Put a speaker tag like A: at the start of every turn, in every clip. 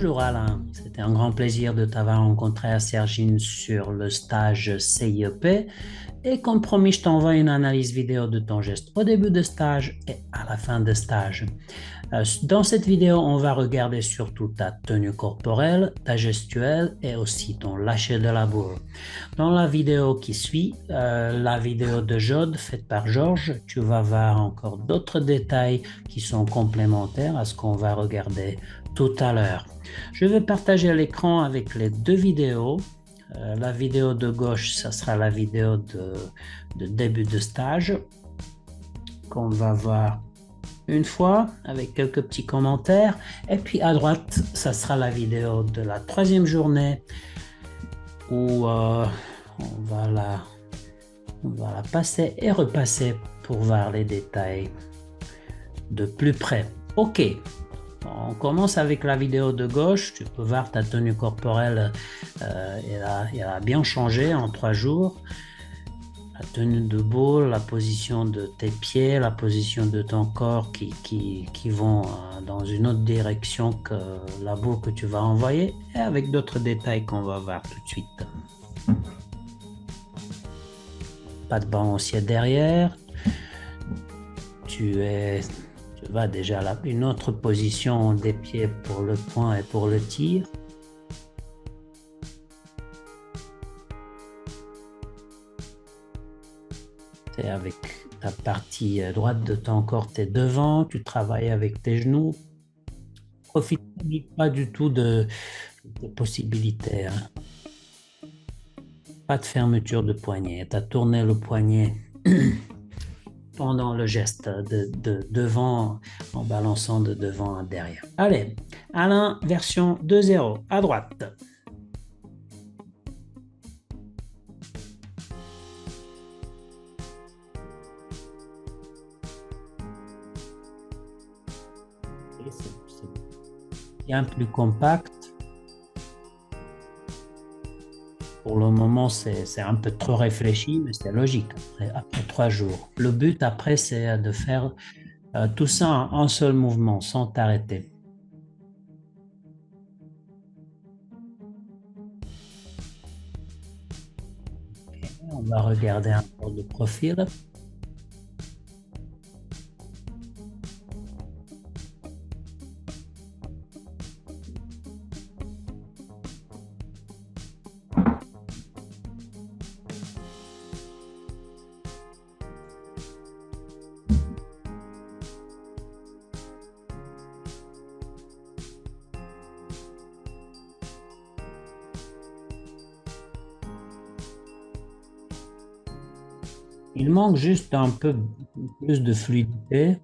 A: Bonjour Alain, c'était un grand plaisir de t'avoir rencontré à Sergine sur le stage CIEP et comme promis, je t'envoie une analyse vidéo de ton geste au début de stage et à la fin de stage. Dans cette vidéo, on va regarder surtout ta tenue corporelle, ta gestuelle et aussi ton lâcher de la boule. Dans la vidéo qui suit, la vidéo de Jode faite par Georges, tu vas voir encore d'autres détails qui sont complémentaires à ce qu'on va regarder tout à l'heure. Je vais partager l'écran avec les deux vidéos. La vidéo de gauche, ça sera la vidéo de début de stage qu'on va voir une fois avec quelques petits commentaires. Et puis à droite, ça sera la vidéo de la troisième journée où on va la passer et repasser pour voir les détails de plus près. Ok, on commence avec la vidéo de gauche. Tu peux voir ta tenue corporelle, elle a bien changé en 3 jours. La tenue de boule, la position de tes pieds, la position de ton corps qui vont dans une autre direction que la boule que tu vas envoyer et avec d'autres détails qu'on va voir tout de suite. Pas de balancier derrière. Tu vas déjà à une autre position des pieds pour le point et pour le tir. C'est avec ta partie droite de ton corps, tu es devant, tu travailles avec tes genoux. Profite pas du tout des possibilités. Pas de fermeture de poignet. Tu as tourné le poignet pendant le geste de devant en balançant de devant à derrière. Allez, Alain, version 2.0, à droite. C'est bien plus compact. Pour le moment, c'est un peu trop réfléchi, mais c'est logique après 3 jours. Le but après, c'est de faire tout ça en un seul mouvement, sans t'arrêter. Okay, on va regarder un peu de profil. Il manque juste un peu plus de fluidité,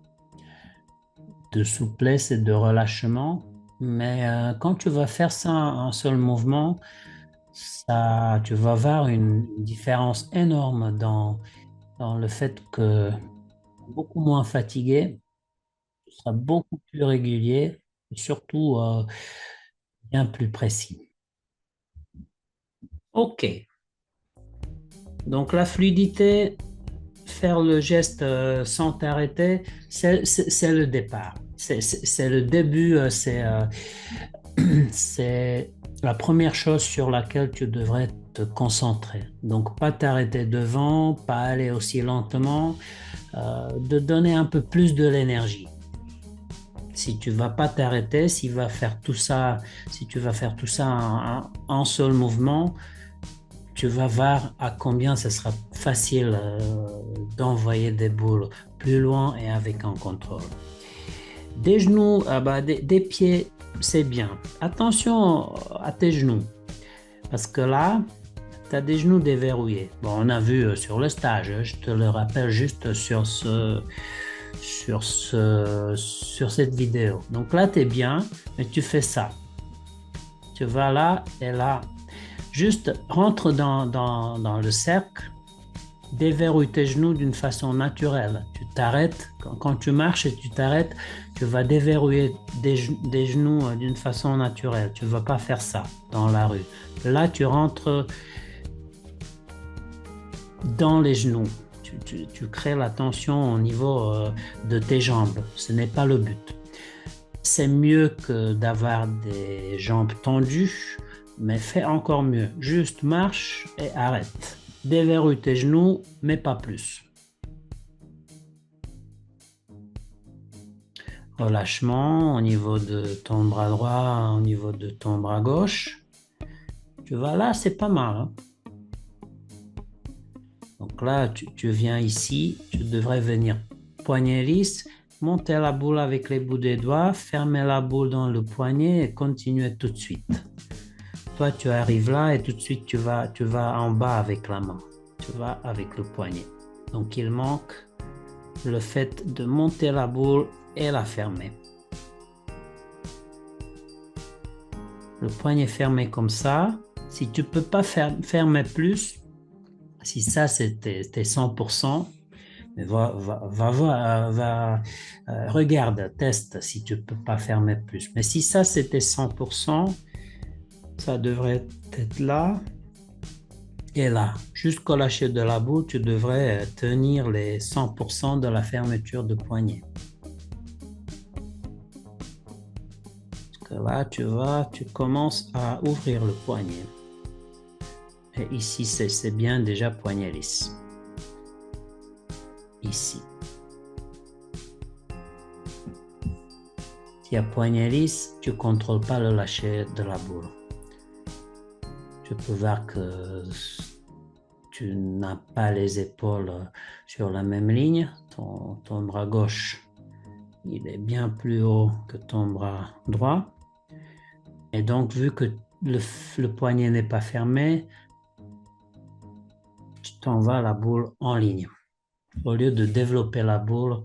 A: de souplesse et de relâchement. Mais quand tu vas faire ça en un seul mouvement, tu vas voir une différence énorme dans le fait que beaucoup moins fatigué, tu seras beaucoup plus régulier et surtout bien plus précis. Ok, donc la fluidité, faire le geste sans t'arrêter, c'est le départ. C'est le début, c'est la première chose sur laquelle tu devrais te concentrer. Donc, pas t'arrêter devant, pas aller aussi lentement, de donner un peu plus de l'énergie. Si tu vas pas t'arrêter, si tu vas faire tout ça en seul mouvement, tu vas voir à combien ce sera facile d'envoyer des boules plus loin et avec un contrôle. Des genoux, des pieds, c'est bien. Attention à tes genoux, parce que là, tu as des genoux déverrouillés. Bon, on a vu sur le stage, je te le rappelle juste sur cette vidéo. Donc là, tu es bien, mais tu fais ça. Tu vas là et là. Juste rentre dans le cercle, déverrouille tes genoux d'une façon naturelle. Tu t'arrêtes, quand tu marches et tu t'arrêtes, tu vas déverrouiller des genoux d'une façon naturelle. Tu ne vas pas faire ça dans la rue. Là, tu rentres dans les genoux. Tu crées la tension au niveau de tes jambes. Ce n'est pas le but. c'est mieux que d'avoir des jambes tendues, mais fais encore mieux. Juste marche et arrête. Déverrouille tes genoux, mais pas plus. Relâchement au niveau de ton bras droit, au niveau de ton bras gauche. Tu vois, là, c'est pas mal, hein. Donc là, tu viens ici, tu devrais venir poignet lisse, monter la boule avec les bouts des doigts, fermer la boule dans le poignet et continuer tout de suite. Toi, tu arrives là et tout de suite, tu vas en bas avec la main. Tu vas avec le poignet. Donc, il manque le fait de monter la boule et la fermer. Le poignet fermé comme ça. Si tu ne peux pas fermer plus, si ça c'était 100%, mais regarde, teste si tu ne peux pas fermer plus. Mais si ça c'était 100%, ça devrait être là et là. Jusqu'au lâcher de la boule, tu devrais tenir les 100% de la fermeture de poignet. Parce que là, tu commences à ouvrir le poignet. Et ici, c'est bien déjà poignet lisse. Ici. S'il y a poignet lisse, tu ne contrôles pas le lâcher de la boule. Tu peux voir que tu n'as pas les épaules sur la même ligne. Ton bras gauche, il est bien plus haut que ton bras droit. Et donc, vu que le poignet n'est pas fermé, tu t'en vas la boule en ligne. Au lieu de développer la boule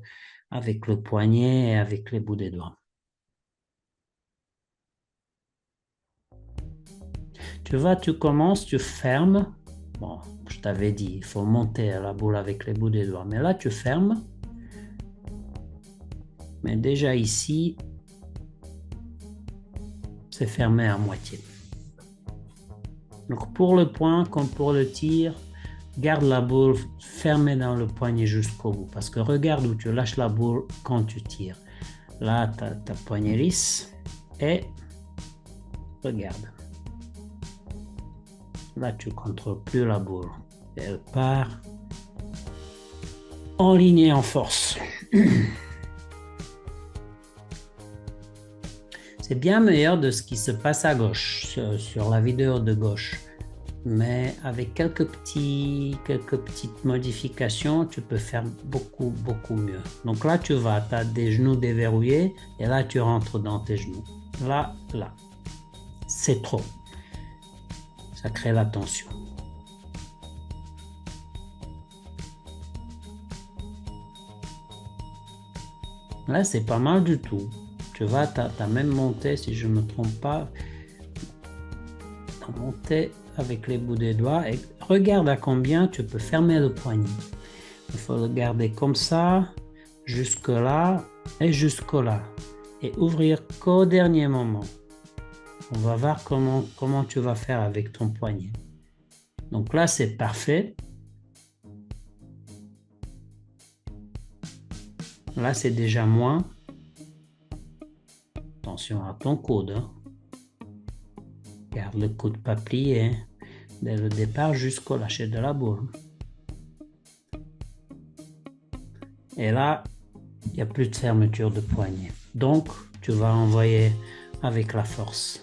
A: avec le poignet et avec les bouts des doigts. Tu vas, tu commences, tu fermes. Bon, je t'avais dit, il faut monter la boule avec les bouts des doigts. Mais là, tu fermes. Mais déjà ici, c'est fermé à moitié. Donc pour le point comme pour le tir, garde la boule fermée dans le poignet jusqu'au bout. Parce que regarde où tu lâches la boule quand tu tires. Là, tu as ta poignet lisse. Et regarde. Là, tu ne contrôles plus la boule. Elle part en ligne et en force. C'est bien meilleur de ce qui se passe à gauche, sur la vidéo de gauche. Mais avec quelques petites modifications, tu peux faire beaucoup mieux. Donc là, tu as des genoux déverrouillés et là, tu rentres dans tes genoux. Là. C'est trop. Ça crée la tension. Là, c'est pas mal du tout. Tu vois, tu as même monté, si je ne me trompe pas, tu as monté avec les bouts des doigts et regarde à combien tu peux fermer le poignet. Il faut le garder comme ça, jusque là et jusque là. Et ouvrir qu'au dernier moment. On va voir comment tu vas faire avec ton poignet. Donc là, c'est parfait. Là, c'est déjà moins. Attention à ton coude. Hein. Garde le coude pas plié dès le départ jusqu'au lâcher de la boule. Et là, il n'y a plus de fermeture de poignet. Donc, tu vas envoyer avec la force.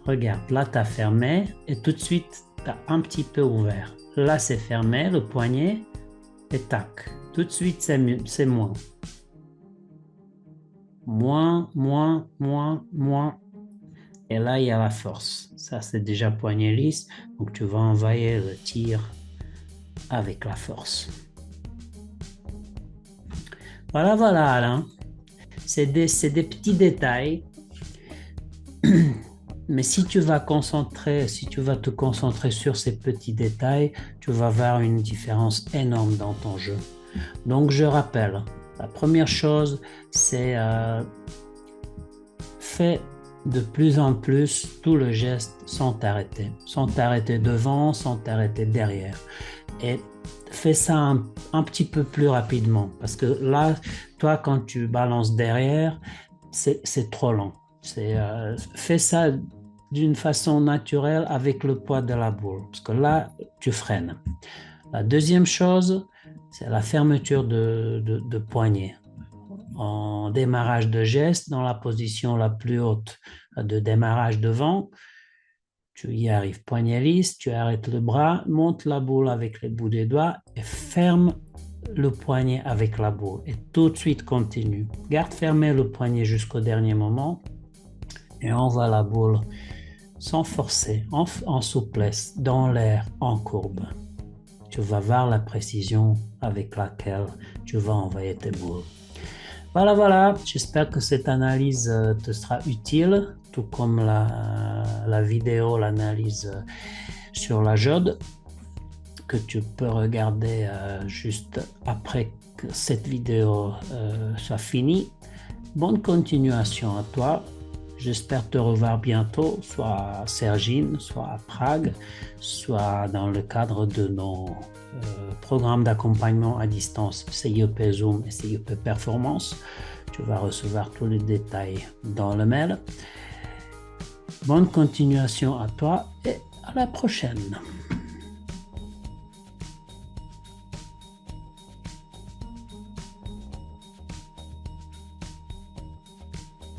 A: Regarde, là, tu as fermé et tout de suite, tu as un petit peu ouvert. Là, c'est fermé, le poignet, et tac. Tout de suite, c'est moins. Moins. Et là, il y a la force. Ça, c'est déjà poignet lisse. Donc, tu vas envoyer le tir avec la force. Voilà, Alain. C'est des petits détails. Mais si tu vas te concentrer sur ces petits détails, tu vas voir une différence énorme dans ton jeu. Donc, je rappelle, la première chose, c'est fais de plus en plus tout le geste sans t'arrêter devant, sans t'arrêter derrière. Et fais ça un petit peu plus rapidement. Parce que là, toi, quand tu balances derrière, c'est trop long. Fais ça d'une façon naturelle avec le poids de la boule. Parce que là, tu freines. La deuxième chose, c'est la fermeture de poignet. En démarrage de geste, dans la position la plus haute de démarrage devant, tu y arrives poignet lisse, tu arrêtes le bras, monte la boule avec les bouts des doigts et ferme le poignet avec la boule. Et tout de suite continue. Garde fermé le poignet jusqu'au dernier moment et envoie la boule sans forcer, en souplesse, dans l'air, en courbe. Tu vas voir la précision avec laquelle tu vas envoyer tes boules. Voilà, voilà, j'espère que cette analyse te sera utile, tout comme la vidéo, l'analyse sur la jode, que tu peux regarder juste après que cette vidéo soit finie. Bonne continuation à toi. J'espère te revoir bientôt, soit à Cergine, soit à Prague, soit dans le cadre de nos programmes d'accompagnement à distance CIEP Zoom et CIEP Performance. Tu vas recevoir tous les détails dans le mail. Bonne continuation à toi et à la prochaine.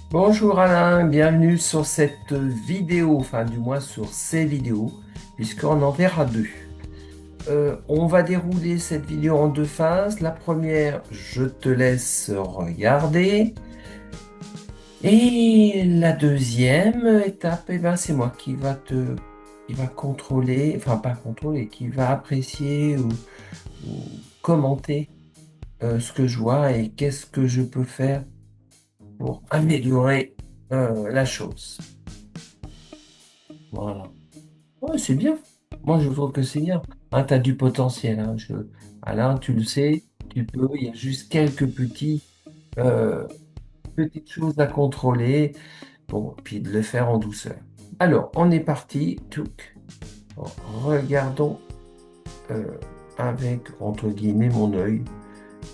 B: Bonjour Alain, bienvenue sur cette vidéo, enfin du moins sur ces vidéos, puisqu'on en verra deux. On va dérouler cette vidéo en deux phases. La première, je te laisse regarder. Et la deuxième étape, eh ben, c'est moi qui va contrôler, enfin pas contrôler, qui va apprécier ou commenter ce que je vois et qu'est-ce que je peux faire pour améliorer la chose. Voilà. Ouais, c'est bien. Moi, je trouve que c'est bien. Hein, tu as du potentiel. Hein. Alain, tu le sais, tu peux. Il y a juste quelques euh, petites choses à contrôler. Bon, puis de le faire en douceur. Alors, on est parti. Touc. Bon, regardons avec, entre guillemets, mon œil,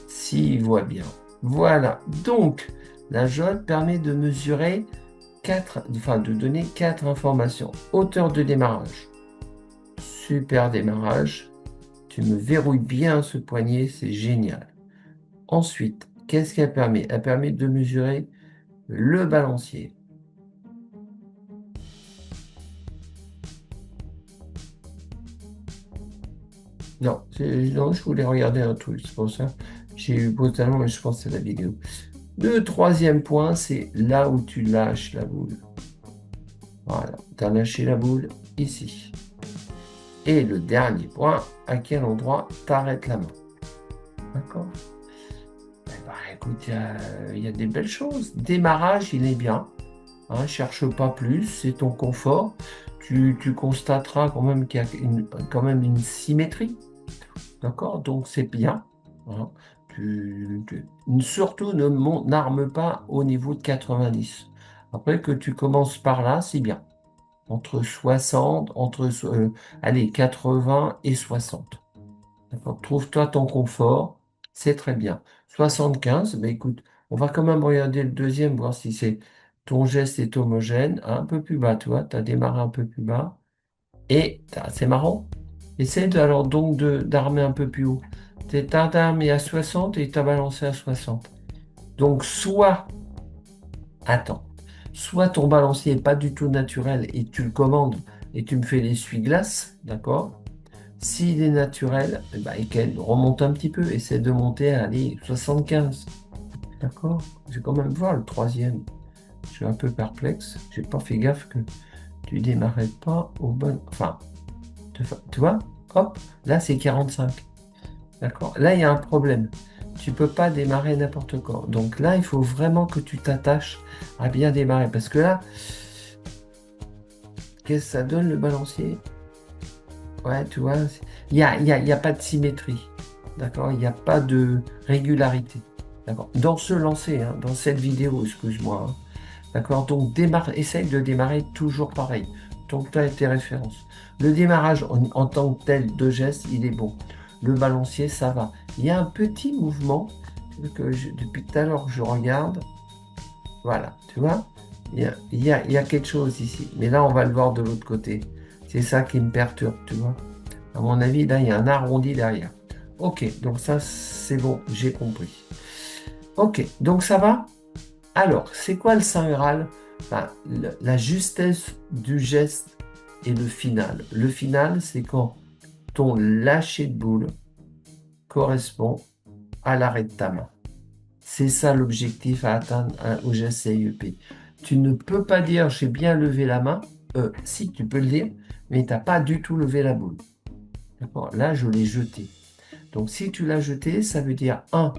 B: s'il voit bien. Voilà. Donc, la jauge permet de mesurer de donner quatre informations. Hauteur de démarrage. Super démarrage. Tu me verrouilles bien ce poignet, c'est génial. Ensuite, qu'est-ce qu'elle permet? Elle permet de mesurer le balancier. Non, non, je voulais regarder un truc, c'est pour ça. J'ai eu brutalement, mais je pense que c'est la vidéo. Le troisième point, c'est là où tu lâches la boule. Voilà, tu as lâché la boule ici. Et le dernier point, à quel endroit tu arrêtes la main. D'accord? Eh ben, écoute, il y a des belles choses. Démarrage, il est bien. Hein, cherche pas plus, c'est ton confort. Tu constateras quand même qu'il y a quand même une symétrie. D'accord? Donc c'est bien. Hein. Surtout n'arme pas au niveau de 90. Après que tu commences par là, c'est bien. Entre 60, allez, 80 et 60. D'accord? Trouve-toi ton confort, c'est très bien. 75, ben écoute, on va quand même regarder le deuxième, voir si ton geste est homogène. Un peu plus bas, tu vois, tu as démarré un peu plus bas. Et c'est marrant. Essaye alors donc d'armer un peu plus haut. T'as armé à 60 et t'as balancé à 60. Donc attends, soit ton balancier n'est pas du tout naturel et tu le commandes et tu me fais l'essuie-glace, d'accord? S'il est naturel, et qu'elle remonte un petit peu, essaie de monter à aller 75. D'accord? Je vais quand même voir le troisième. Je suis un peu perplexe. J'ai pas fait gaffe que tu démarrais pas au bon. Enfin, tu vois? Hop, là c'est 45. D'accord? Là, il y a un problème. Tu peux pas démarrer n'importe quand. Donc là, il faut vraiment que tu t'attaches à bien démarrer. Parce que là, qu'est-ce que ça donne le balancier? Ouais, tu vois, il y a pas de symétrie. D'accord? Il n'y a pas de régularité. D'accord? Dans ce lancer, hein, dans cette vidéo, excuse-moi. Hein. D'accord? Donc, essaye de démarrer toujours pareil. Donc, tu as tes références. Le démarrage en tant que tel de geste, il est bon. le balancier, ça va. Il y a un petit mouvement depuis tout à l'heure que je regarde. Voilà, tu vois, il y a quelque chose ici. Mais là, on va le voir de l'autre côté. C'est ça qui me perturbe, tu vois. À mon avis, là, il y a un arrondi derrière. Ok, donc ça, c'est bon, j'ai compris. Ok, donc ça va? Alors, c'est quoi le Saint Graal? Ben, la justesse du geste et le final. Le final, c'est quand ton lâcher de boule correspond à l'arrêt de ta main. C'est ça l'objectif à atteindre au geste CIEP. Tu ne peux pas dire j'ai bien levé la main. Si, tu peux le dire, mais tu n'as pas du tout levé la boule. D'accord? Là, je l'ai jetée. Donc, si tu l'as jetée, ça veut dire, un,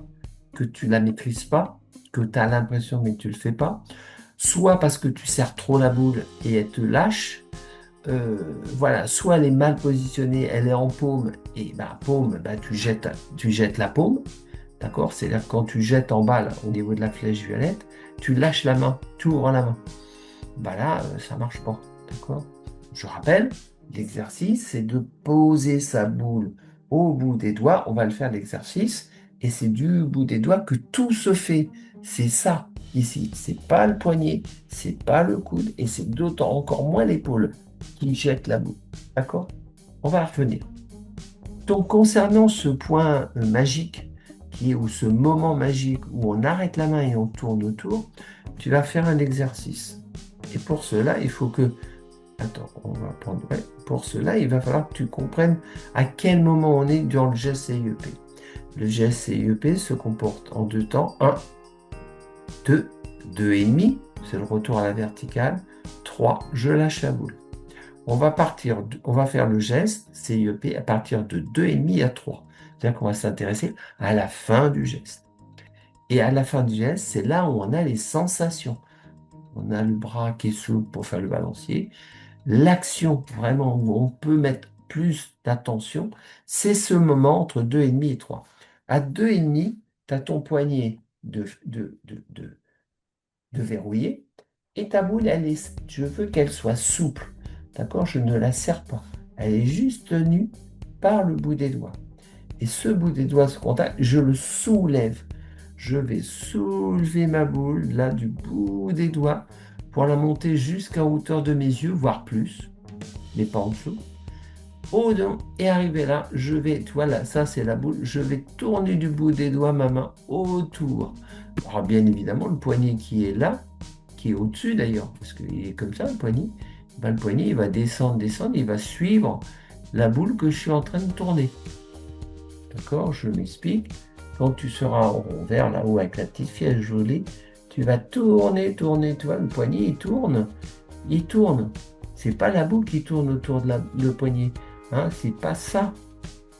B: que tu ne la maîtrises pas, que tu as l'impression mais tu ne le fais pas, soit parce que tu serres trop la boule et elle te lâche. Voilà, soit elle est mal positionnée, elle est en paume, et bah, paume, bah, tu jettes la paume. D'accord? C'est-à-dire que quand tu jettes en balle au niveau de la flèche violette, tu lâches la main, tu ouvres la main. Bah là, ça marche pas. D'accord? Je rappelle, l'exercice, c'est de poser sa boule au bout des doigts. On va le faire l'exercice. Et c'est du bout des doigts que tout se fait. C'est ça, ici. C'est pas le poignet, c'est pas le coude, et c'est d'autant encore moins l'épaule qui jette la boule. D'accord? On va revenir. Donc, concernant ce point magique, ou ce moment magique où on arrête la main et on tourne autour, tu vas faire un exercice. Et pour cela, il faut que... Attends, on va prendre... ouais. Pour cela, il va falloir que tu comprennes à quel moment on est dans le geste CIEP. Le geste CIEP se comporte en deux temps. 1, 2, 2,5, c'est le retour à la verticale. 3, je lâche la boule. On va faire le geste CIEP à partir de 2,5 à 3. C'est-à-dire qu'on va s'intéresser à la fin du geste. Et à la fin du geste, c'est là où on a les sensations. On a le bras qui est souple pour faire le balancier. L'action, vraiment, où on peut mettre plus d'attention, c'est ce moment entre 2,5 et 3. À 2,5, tu as ton poignet de verrouiller et ta boule, je veux qu'elle soit souple. D'accord? Je ne la serre pas. Elle est juste tenue par le bout des doigts. Et ce bout des doigts, ce contact, je le soulève. Je vais soulever ma boule, là, du bout des doigts, pour la monter jusqu'à hauteur de mes yeux, voire plus, mais pas en dessous. Et arrivé là, je vais, tu vois, là, ça c'est la boule, je vais tourner du bout des doigts ma main autour. Alors, bien évidemment, le poignet qui est là, qui est au-dessus d'ailleurs, parce qu'il est comme ça, le poignet, ben, le poignet, il va descendre, il va suivre la boule que je suis en train de tourner. D'accord? Je m'explique. Quand tu seras en rond là-haut avec la petite flèche jolie, tu vas tourner, tu vois, le poignet, il tourne. Il tourne. C'est pas la boule qui tourne autour de le poignet. Hein, c'est pas ça.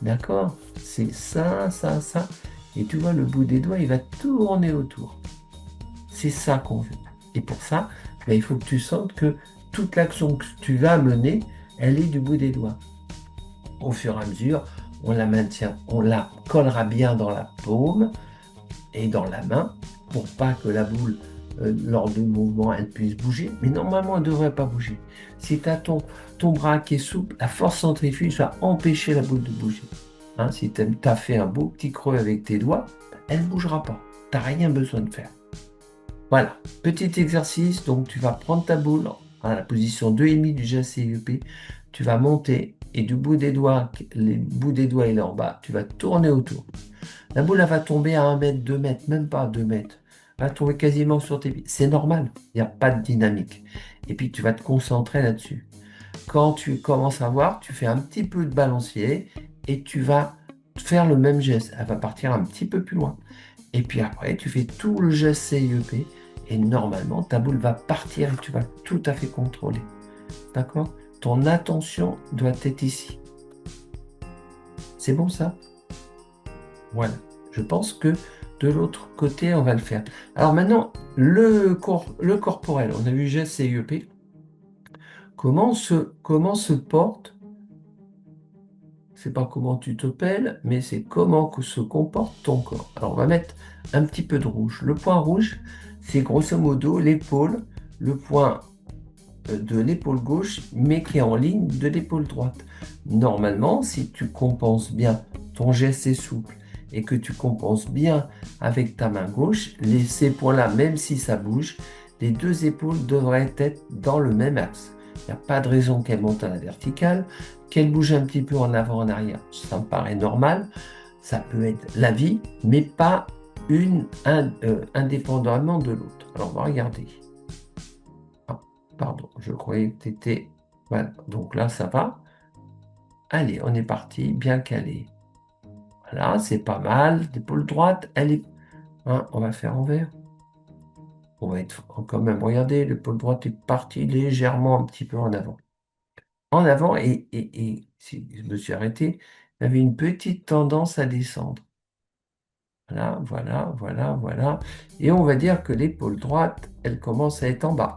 B: D'accord? C'est ça, ça, ça. Et tu vois, le bout des doigts, il va tourner autour. C'est ça qu'on veut. Et pour ça, ben, il faut que tu sentes que toute l'action que tu vas mener, elle est du bout des doigts. Au fur et à mesure, on la maintient, on la collera bien dans la paume et dans la main pour pas que la boule, lors du mouvement, elle puisse bouger. Mais normalement, elle ne devrait pas bouger. Si tu as ton bras qui est souple, la force centrifuge va empêcher la boule de bouger. Hein, si tu as fait un beau petit creux avec tes doigts, elle ne bougera pas. Tu n'as rien besoin de faire. Voilà, petit exercice. Donc, tu vas prendre ta boule à la position 2,5 du geste CIEP. Tu vas monter et du bout des doigts, le bout des doigts il est en bas, tu vas tourner autour. La boule, elle va tomber à 1 mètre, 2 mètres, même pas 2 mètres. Elle va tomber quasiment sur tes pieds. C'est normal, il n'y a pas de dynamique. Et puis, tu vas te concentrer là-dessus. Quand tu commences à voir, tu fais un petit peu de balancier et tu vas faire le même geste. Elle va partir un petit peu plus loin. Et puis après, tu fais tout le geste CIEP et normalement, ta boule va partir et tu vas tout à fait contrôler. D'accord? Ton attention doit être ici. C'est bon ça? Voilà. Je pense que de l'autre côté, on va le faire. Alors maintenant, le corporel. On a vu geste CIEP. Comment se porte, c'est pas comment tu te pèles, mais c'est comment que se comporte ton corps. Alors on va mettre un petit peu de rouge. Le point rouge, c'est grosso modo l'épaule, le point de l'épaule gauche, mais qui est en ligne de l'épaule droite. Normalement, si tu compenses bien, ton geste est souple, et que tu compenses bien avec ta main gauche, ces points-là, même si ça bouge, les deux épaules devraient être dans le même axe. Il n'y a pas de raison qu'elles montent à la verticale, qu'elles bougent un petit peu en avant, en arrière. Ça me paraît normal. Ça peut être la vie, mais pas indépendamment de l'autre. Alors, on va regarder. Ah, pardon, je croyais que tu étais... Voilà, donc là, ça va. Allez, on est parti, bien calé. Voilà, c'est pas mal. L'épaule droite, elle est... Hein, on va faire envers. On va être quand même, regardez, l'épaule droite est partie légèrement un petit peu en avant. En avant, et si je me suis arrêté, il y avait une petite tendance à descendre. Voilà, voilà, voilà, voilà. Et on va dire que l'épaule droite, elle commence à être en bas.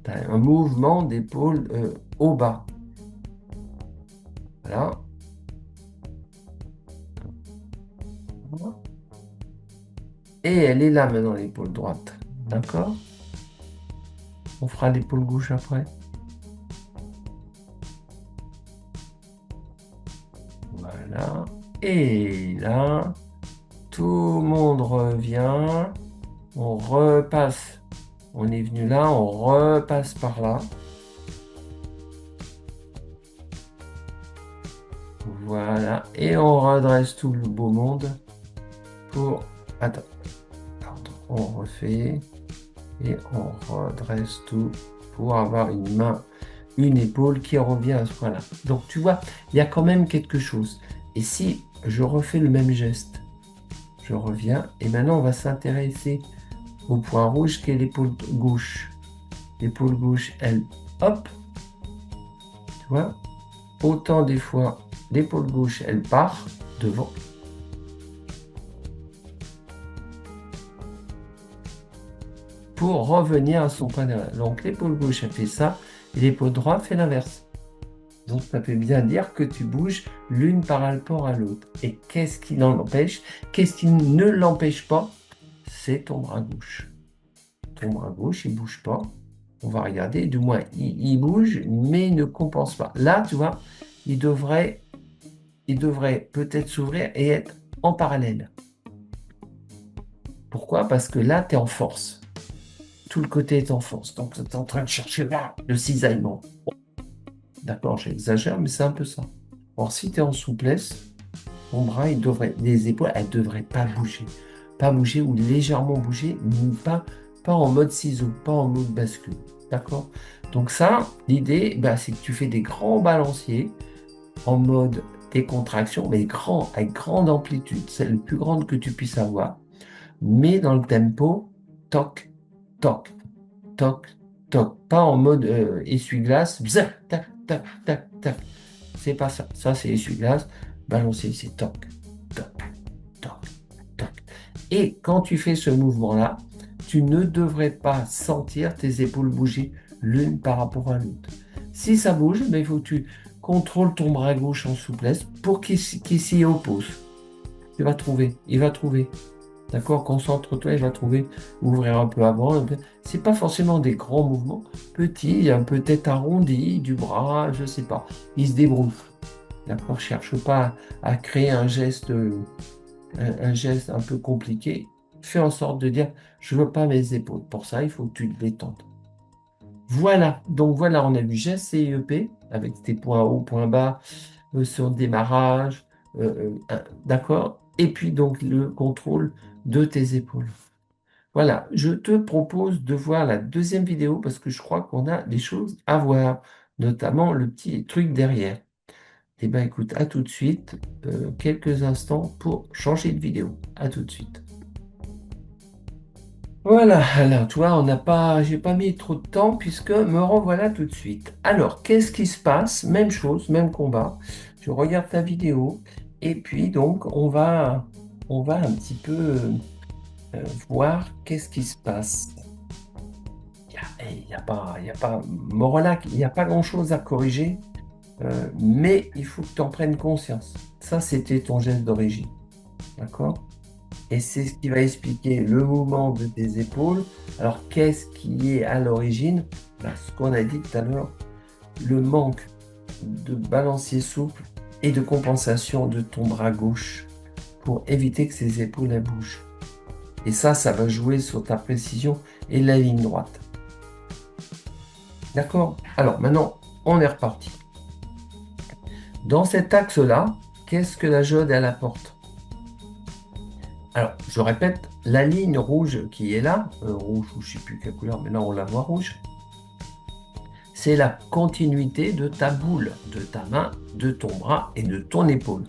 B: Tu as un mouvement d'épaule au bas. Voilà. Et elle est là maintenant, l'épaule droite. D'accord? On fera l'épaule gauche après. Voilà. Et là, tout le monde revient. On repasse. On est venu là, on repasse par là. Voilà. Et on redresse tout le beau monde pour... Attends. Pardon. On refait. Et on redresse tout pour avoir une main, une épaule qui revient à ce point-là. Donc tu vois, il y a quand même quelque chose. Et si je refais le même geste, je reviens, et maintenant on va s'intéresser au point rouge qui est l'épaule gauche. L'épaule gauche, elle, hop, tu vois, autant des fois, l'épaule gauche, elle part devant. Pour revenir à son point derrière. Donc l'épaule gauche, elle fait ça, et l'épaule droite fait l'inverse. Donc ça peut bien dire que tu bouges l'une par rapport à l'autre. Et qu'est-ce qui l'empêche? Qu'est-ce qui ne l'empêche pas? C'est ton bras gauche. Ton bras gauche, il ne bouge pas. On va regarder, du moins, il bouge, mais il ne compense pas. Là, tu vois, il devrait peut-être s'ouvrir et être en parallèle. Pourquoi? Parce que là, tu es en force. Tout le côté est en force. Donc, tu es en train de chercher là le cisaillement. D'accord, j'exagère, mais c'est un peu ça. Or, si tu es en souplesse, ton bras, les épaules, elles ne devraient pas bouger. Pas bouger ou légèrement bouger, mais pas en mode ciseau, pas en mode bascule. D'accord? Donc ça, l'idée, bah, c'est que tu fais des grands balanciers en mode décontraction, mais avec grande amplitude. C'est le plus grande que tu puisses avoir. Mais dans le tempo, toc, toc, toc, toc. Pas en mode essuie-glace, bzz, tac, tac, tac, tac. C'est pas ça. Ça, c'est essuie-glace. Balancer, c'est toc, toc, toc, toc. Et quand tu fais ce mouvement-là, tu ne devrais pas sentir tes épaules bouger l'une par rapport à l'autre. Si ça bouge, ben, il faut que tu contrôles ton bras gauche en souplesse pour qu'il s'y oppose. Tu vas trouver, il va trouver. D'accord? Concentre-toi, il va trouver. Ouvrir un peu avant. C'est pas forcément des grands mouvements. Petit, peut-être arrondi du bras, je sais pas. Il se débrouille. D'accord? Cherche pas à créer un geste un peu compliqué. Fais en sorte de dire, je veux pas mes épaules. Pour ça, il faut que tu te détendes. Voilà. Donc voilà, on a vu geste CIEP avec tes points hauts, points bas sur le démarrage. D'accord? Et puis donc le contrôle de tes épaules. Voilà, je te propose de voir la deuxième vidéo parce que je crois qu'on a des choses à voir, notamment le petit truc derrière. Eh bien écoute, à tout de suite, quelques instants pour changer de vidéo. À tout de suite. Voilà, alors toi, j'ai pas mis trop de temps puisque me revoilà tout de suite. Alors, qu'est-ce qui se passe? Même chose, même combat. Je regarde ta vidéo et puis donc on va un petit peu voir qu'est-ce qui se passe. Il y a pas, Morolac, il n'y a pas grand-chose à corriger, mais il faut que tu en prennes conscience. Ça, c'était ton geste d'origine. D'accord? Et c'est ce qui va expliquer le mouvement de tes épaules. Alors, qu'est-ce qui est à l'origine? Ben, ce qu'on a dit tout à l'heure, le manque de balancier souple et de compensation de ton bras gauche pour éviter que ces épaules elles bougent. Et ça va jouer sur ta précision et la ligne droite. D'accord? Alors, maintenant, on est reparti. Dans cet axe-là, qu'est-ce que la jode, elle apporte? Alors, je répète, la ligne rouge qui est là, rouge ou je ne sais plus quelle couleur, mais là on la voit rouge, c'est la continuité de ta boule, de ta main, de ton bras et de ton épaule.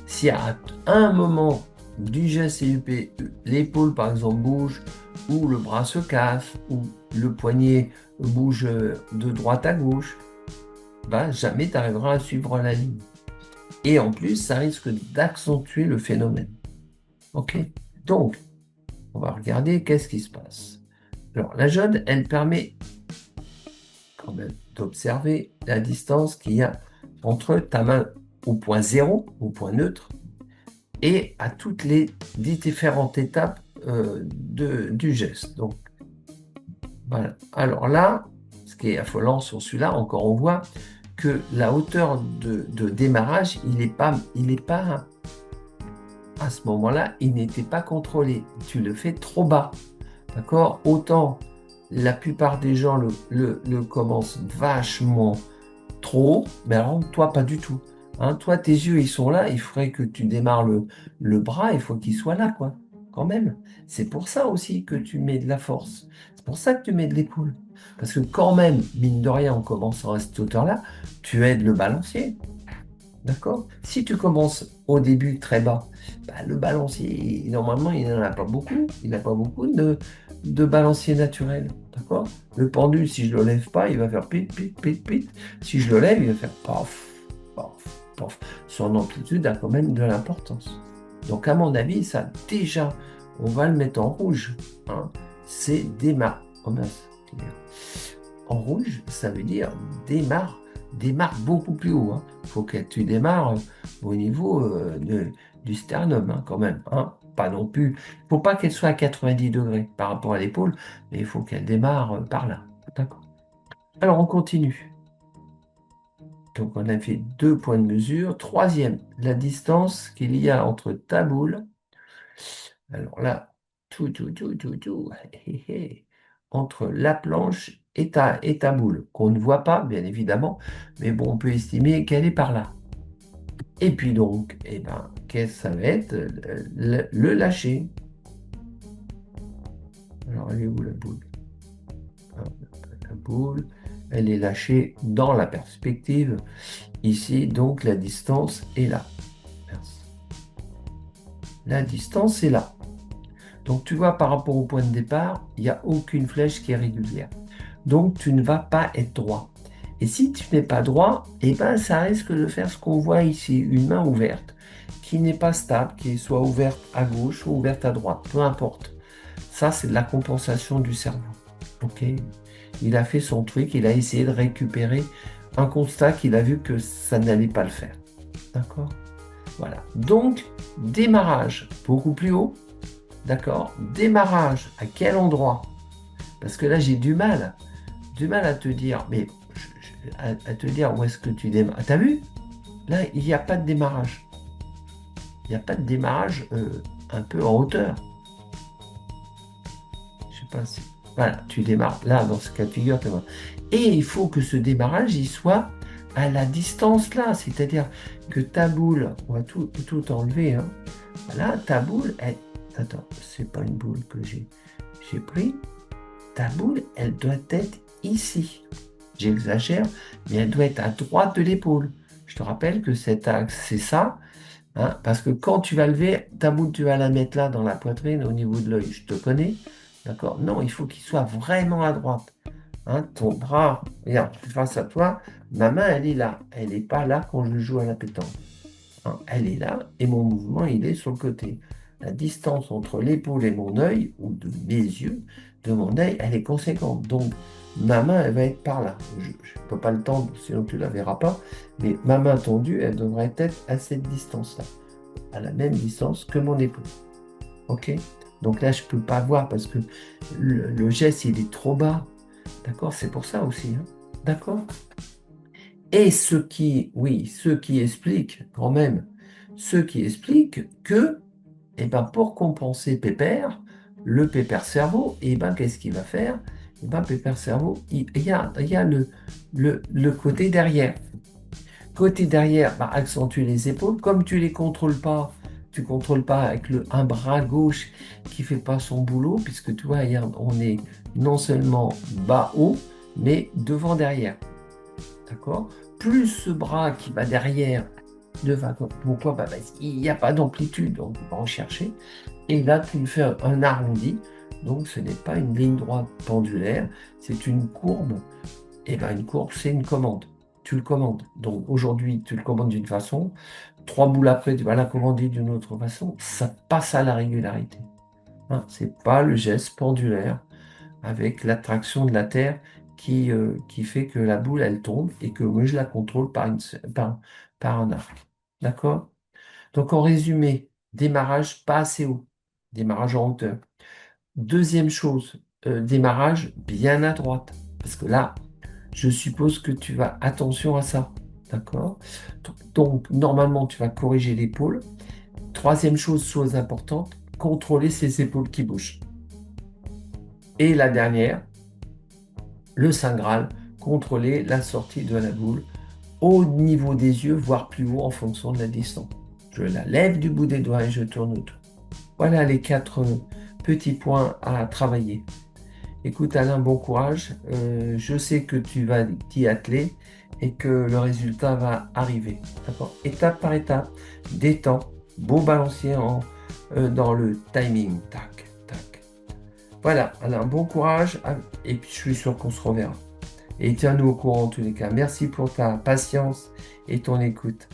B: Si à un moment du geste CUP, l'épaule par exemple bouge, ou le bras se casse, ou le poignet bouge de droite à gauche, bah, jamais tu arriveras à suivre la ligne. Et en plus, ça risque d'accentuer le phénomène. Ok? Donc, on va regarder qu'est-ce qui se passe. Alors, la jode, elle permet quand même d'observer la distance qu'il y a entre ta main au point zéro, au point neutre, et à toutes les différentes étapes du geste. Donc, voilà. Alors là, ce qui est affolant sur celui-là, encore on voit que la hauteur de démarrage, il n'est pas à ce moment-là, il n'était pas contrôlé. Tu le fais trop bas. D'accord? Autant la plupart des gens le commencent vachement trop, mais alors toi, pas du tout. Hein, toi, tes yeux, ils sont là, il faudrait que tu démarres le bras, il faut qu'il soit là, quoi. Quand même. C'est pour ça aussi que tu mets de la force. C'est pour ça que tu mets de l'épaule. Parce que quand même, mine de rien, en commençant à cette hauteur-là, tu aides le balancier. D'accord? Si tu commences au début très bas, bah, le balancier, normalement, il n'en a pas beaucoup. Il n'a pas beaucoup de balancier naturel. D'accord? Le pendule, si je ne le lève pas, il va faire pit, pit, pit, pit. Si je le lève, il va faire paf, paf, paf. Son amplitude a quand même de l'importance. Donc, à mon avis, ça, déjà, on va le mettre en rouge. Hein. C'est démarre. Oh mince. En rouge, ça veut dire démarre beaucoup plus haut. Il faut que tu démarres au niveau du sternum, hein, quand même. Hein. Pas non plus. Il ne faut pas qu'elle soit à 90 degrés par rapport à l'épaule, mais il faut qu'elle démarre par là. D'accord. Alors, on continue. Donc, on a fait 2 points de mesure. Troisième, la distance qu'il y a entre ta boule. Alors là, tout, entre la planche et ta boule, qu'on ne voit pas, bien évidemment, mais bon, on peut estimer qu'elle est par là. Et puis donc, eh ben, qu'est-ce que ça va être? Le lâcher. Alors, elle est où la boule? La boule, elle est lâchée dans la perspective. Ici, donc, la distance est là. La distance est là. Donc, tu vois, par rapport au point de départ, il n'y a aucune flèche qui est régulière. Donc, tu ne vas pas être droit. Et si tu n'es pas droit, eh ben, ça risque de faire ce qu'on voit ici, une main ouverte, qui n'est pas stable, qui soit ouverte à gauche ou ouverte à droite, peu importe. Ça, c'est de la compensation du cerveau. Ok? Il a fait son truc, il a essayé de récupérer un constat qu'il a vu que ça n'allait pas le faire. D'accord? Voilà. Donc, démarrage beaucoup plus haut. D'accord? Démarrage à quel endroit? Parce que là, j'ai du mal à te dire, mais à te dire où est-ce que tu démarres. T'as vu? Là, il n'y a pas de démarrage. Il n'y a pas de démarrage un peu en hauteur. Je sais pas si. Voilà, tu démarres. Là, dans ce cas de figure, tu vois. Et il faut que ce démarrage, il soit à la distance là. C'est-à-dire que ta boule, on va tout enlever. Hein. Là, ta boule, attends, c'est pas une boule que j'ai pris. Ta boule, elle doit être ici. J'exagère, mais elle doit être à droite de l'épaule. Je te rappelle que cet axe, c'est ça. Hein, parce que quand tu vas lever, ta boule, tu vas la mettre là dans la poitrine, au niveau de l'œil. Je te connais. D'accord? Non, il faut qu'il soit vraiment à droite. Hein, ton bras, regarde, face à toi, ma main, elle est là. Elle n'est pas là quand je joue à la pétanque. Hein, elle est là et mon mouvement, il est sur le côté. La distance entre l'épaule et mon œil, ou de mes yeux, de mon œil, elle est conséquente. Donc, ma main, elle va être par là. Je ne peux pas le tendre, sinon tu ne la verras pas. Mais ma main tendue, elle devrait être à cette distance-là, à la même distance que mon épaule. OK? Donc là, je ne peux pas voir parce que le geste, il est trop bas. D'accord? C'est pour ça aussi, hein. D'accord? Et ce qui explique quand même, ce qui explique que, eh ben, pour compenser Pépère, le Pépère cerveau, eh ben, qu'est-ce qu'il va faire? Eh ben, Pépère cerveau, il y a le côté derrière. Côté derrière, bah, accentue les épaules. Comme tu les contrôles pas, tu contrôles pas avec un bras gauche qui fait pas son boulot, puisque tu vois, regarde, on est non seulement bas-haut, mais devant-derrière. D'accord? Plus ce bras qui va derrière devant. Pourquoi? Bah, parce qu'il n'y a pas d'amplitude, donc on va en chercher. Et là, tu fais un arrondi. Donc, ce n'est pas une ligne droite pendulaire, c'est une courbe. Et bien, une courbe, c'est une commande. Tu le commandes. Donc, aujourd'hui, tu le commandes d'une façon. 3 boules après, tu vas la commander d'une autre façon. Ça passe à la régularité. Hein, c'est pas le geste pendulaire avec l'attraction de la Terre qui fait que la boule, elle tombe et que moi, je la contrôle par un arc. D'accord? Donc, en résumé, démarrage pas assez haut. Démarrage en hauteur. Deuxième chose, démarrage bien à droite. Parce que là, je suppose que tu vas attention à ça. D'accord? Donc, normalement, tu vas corriger l'épaule. Troisième chose importante, contrôler ces épaules qui bougent. Et la dernière, le Saint Graal, contrôler la sortie de la boule au niveau des yeux, voire plus haut en fonction de la distance. Je la lève du bout des doigts et je tourne autour. Voilà les 4 petits points à travailler. Écoute Alain, bon courage. Je sais que tu vas t'y atteler et que le résultat va arriver. D'accord? Étape par étape, détends, beau balancier dans le timing. Tac, tac. Voilà, Alain, bon courage et puis je suis sûr qu'on se reverra. Et tiens-nous au courant en tous les cas. Merci pour ta patience et ton écoute.